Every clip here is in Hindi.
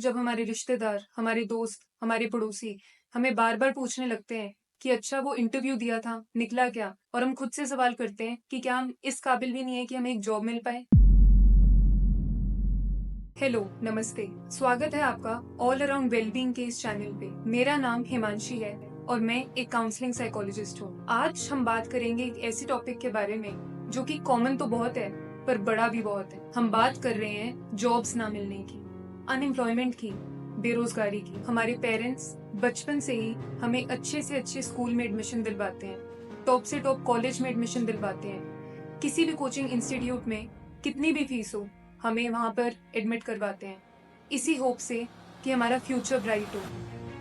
जब हमारे रिश्तेदार, हमारे दोस्त, हमारे पड़ोसी हमें बार-बार पूछने लगते हैं कि अच्छा वो इंटरव्यू दिया था, निकला क्या? और हम खुद से सवाल करते हैं कि क्या हम इस काबिल भी नहीं है कि हमें एक जॉब मिल पाए? हेलो, नमस्ते। स्वागत है आपका ऑल अराउंड वेलबींग के इस चैनल पे। मेरा नाम हिमांशी है और मैं एक काउंसलिंग साइकोलॉजिस्ट हूँ। आज हम बात करेंगे एक ऐसी टॉपिक के बारे में जो कि कॉमन तो बहुत है पर बड़ा भी बहुत है। हम बात कर रहे हैं जॉब्स ना मिलने की, अनएम्प्लॉयमेंट की, बेरोजगारी की। हमारे पेरेंट्स बचपन से ही हमें अच्छे से अच्छे स्कूल में एडमिशन दिलवाते हैं, टॉप से टॉप कॉलेज में एडमिशन दिलवाते हैं। किसी भी कोचिंग इंस्टीट्यूट में कितनी भी फीस हो, हमें वहाँ पर एडमिट करवाते हैं इसी होप से कि हमारा फ्यूचर ब्राइट हो,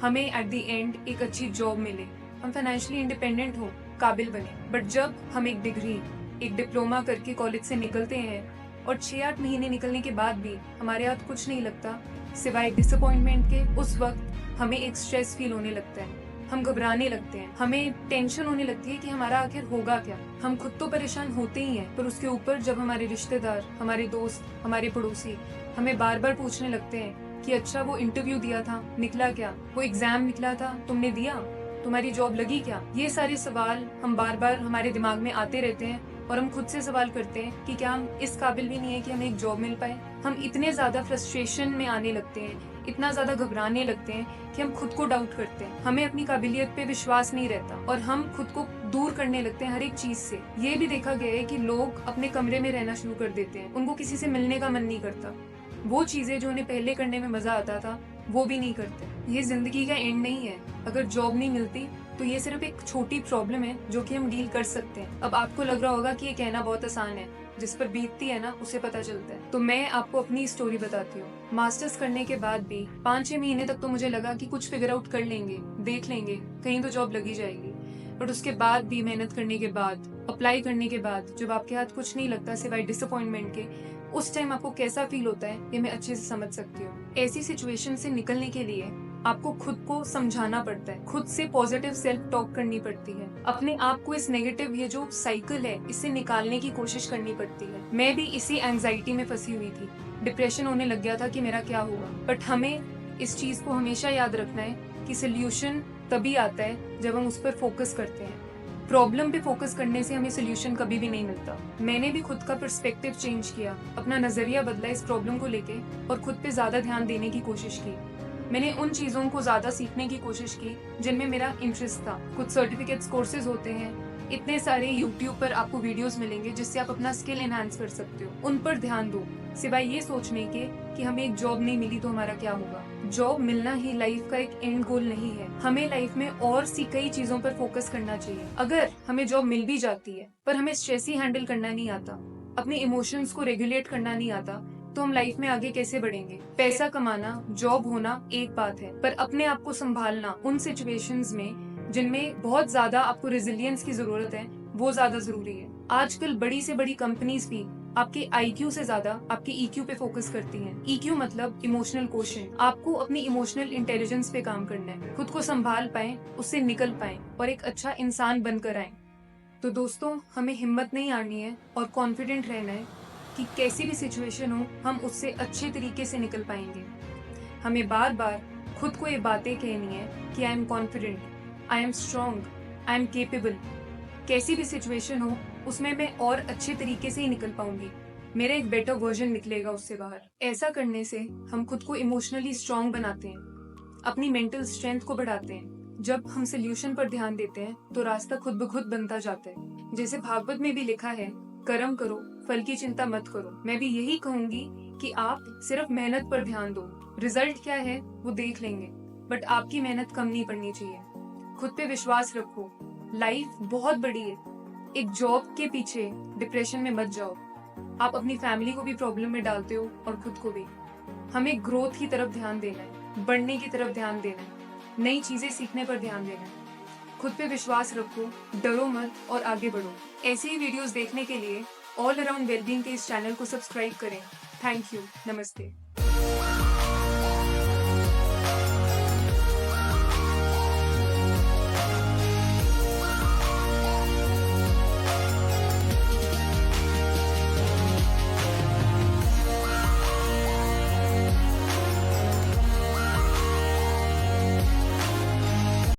हमें एट द एंड एक अच्छी जॉब मिले, हम फाइनेंशियली इंडिपेंडेंट हो, काबिल बने। बट जब हम एक डिग्री, एक डिप्लोमा करके कॉलेज से निकलते हैं और 6-8 महीने निकलने के बाद भी हमारे हाथ कुछ नहीं लगता सिवाय डिसअपॉइंटमेंट के, उस वक्त हमें एक स्ट्रेस फील होने लगता है, हम घबराने लगते हैं, हमें टेंशन होने लगती है कि हमारा आखिर होगा क्या। हम खुद तो परेशान होते ही हैं, पर उसके ऊपर जब हमारे रिश्तेदार, हमारे दोस्त, हमारे पड़ोसी हमें बार बार पूछने लगते हैं कि अच्छा वो इंटरव्यू दिया था, निकला क्या? वो एग्जाम निकला था, तुमने दिया? तुम्हारी जॉब लगी क्या? ये सारे सवाल हम बार बार हमारे दिमाग में आते रहते हैं और हम खुद से सवाल करते हैं कि क्या हम इस काबिल भी नहीं है कि हमें एक जॉब मिल पाए। हम इतने ज्यादा फ्रस्ट्रेशन में आने लगते हैं, इतना ज्यादा घबराने लगते हैं कि हम खुद को डाउट करते हैं, हमें अपनी काबिलियत पे विश्वास नहीं रहता और हम खुद को दूर करने लगते हैं हर एक चीज से। ये भी देखा गया है कि लोग अपने कमरे में रहना शुरू कर देते हैं, उनको किसी से मिलने का मन नहीं करता, वो चीजें जो उन्हें पहले करने में मजा आता था वो भी नहीं करते। ये जिंदगी का एंड नहीं है। अगर जॉब नहीं मिलती तो ये सिर्फ एक छोटी प्रॉब्लम है जो कि हम डील कर सकते हैं। अब आपको लग रहा होगा कि ये कहना बहुत आसान है, जिस पर बीतती है ना उसे पता चलता है। तो मैं आपको अपनी स्टोरी बताती हूँ। मास्टर्स करने के बाद भी 5-6 महीने तक तो मुझे लगा कि कुछ फिगर आउट कर लेंगे, देख लेंगे, कहीं तो जॉब लगी जाएगी। बट उसके बाद भी मेहनत करने के बाद, अप्लाई करने के बाद जब आपके हाथ कुछ नहीं लगता सिवाय डिसअपॉइंटमेंट के, उस टाइम आपको कैसा फील होता है ये मैं अच्छे से समझ सकती हूँ। ऐसी सिचुएशन से निकलने के लिए आपको खुद को समझाना पड़ता है, खुद से पॉजिटिव सेल्फ टॉक करनी पड़ती है, अपने आप को इस नेगेटिव ये जो साइकिल है इससे निकालने की कोशिश करनी पड़ती है। मैं भी इसी एंजाइटी में फंसी हुई थी, डिप्रेशन होने लग गया था कि मेरा क्या होगा। बट हमें इस चीज को हमेशा याद रखना है कि सोल्यूशन तभी आता है जब हम उस पर फोकस करते हैं। प्रॉब्लम पे फोकस करने से हमें सोल्यूशन कभी भी नहीं मिलता। मैंने भी खुद का पर्सपेक्टिव चेंज किया, अपना नजरिया बदला इस प्रॉब्लम को लेके और खुद पे ज्यादा ध्यान देने की कोशिश की। मैंने उन चीजों को ज्यादा सीखने की कोशिश की जिनमें मेरा इंटरेस्ट था। कुछ सर्टिफिकेट्स, कोर्सेज होते हैं, इतने सारे यूट्यूब पर आपको वीडियोस मिलेंगे जिससे आप अपना स्किल एनहांस कर सकते हो, उन पर ध्यान दो सिवाय ये सोचने के कि हमें एक जॉब नहीं मिली तो हमारा क्या होगा। जॉब मिलना ही लाइफ का एक एंड गोल नहीं है, हमें लाइफ में और सी कई चीजों पर फोकस करना चाहिए। अगर हमें जॉब मिल भी जाती है पर हमें स्ट्रेस ही हैंडल करना नहीं आता, अपने इमोशंस को रेगुलेट करना नहीं आता, तो हम लाइफ में आगे कैसे बढ़ेंगे? पैसा कमाना, जॉब होना एक बात है, पर अपने आप को संभालना उन सिचुएशंस में जिनमें बहुत ज्यादा आपको रेजिलियंस की जरूरत है, वो ज्यादा जरूरी है। आजकल बड़ी से बड़ी कंपनीज भी आपके IQ से ज्यादा आपके EQ पे फोकस करती हैं। EQ मतलब इमोशनल क्वोशिएंट। आपको अपनी इमोशनल इंटेलिजेंस पे काम करना है, खुद को संभाल पाए, उससे निकल पाए और एक अच्छा इंसान बनकर आए। तो दोस्तों, हमें हिम्मत नहीं हारनी है और कॉन्फिडेंट रहना है कि कैसी भी सिचुएशन हो हम उससे अच्छे तरीके से निकल पाएंगे। हमें बार बार खुद को ये बातें कहनी है कि I am confident, I am strong, I am capable. कैसी भी सिचुएशन हो उसमें मैं और अच्छे तरीके से ही निकल पाऊंगी, मेरा एक बेटर वर्जन निकलेगा उससे बाहर। ऐसा करने से हम खुद को इमोशनली स्ट्रॉन्ग बनाते हैं, अपनी मेंटल स्ट्रेंथ को बढ़ाते हैं। जब हम सोल्यूशन पर ध्यान देते हैं तो रास्ता खुद ब खुद बनता जाता है। जैसे भागवत में भी लिखा है, कर्म करो, फल की चिंता मत करो। मैं भी यही कहूंगी कि आप सिर्फ मेहनत पर ध्यान दो, रिजल्ट क्या है वो देख लेंगे, बट आपकी मेहनत कम नहीं पड़नी चाहिए। खुद पे विश्वास रखो, लाइफ बहुत बड़ी है। एक जॉब के पीछे डिप्रेशन में मत जाओ, आप अपनी फैमिली को भी प्रॉब्लम में डालते हो और खुद को भी। हमें ग्रोथ की तरफ ध्यान देना है, बढ़ने की तरफ ध्यान देना है, नई चीजें सीखने पर ध्यान देना है। खुद पे विश्वास रखो, डरो मत और आगे बढ़ो। ऐसे ही वीडियोस देखने के लिए ऑल अराउंड वेलबींग के इस चैनल को सब्सक्राइब करें। थैंक यू, नमस्ते।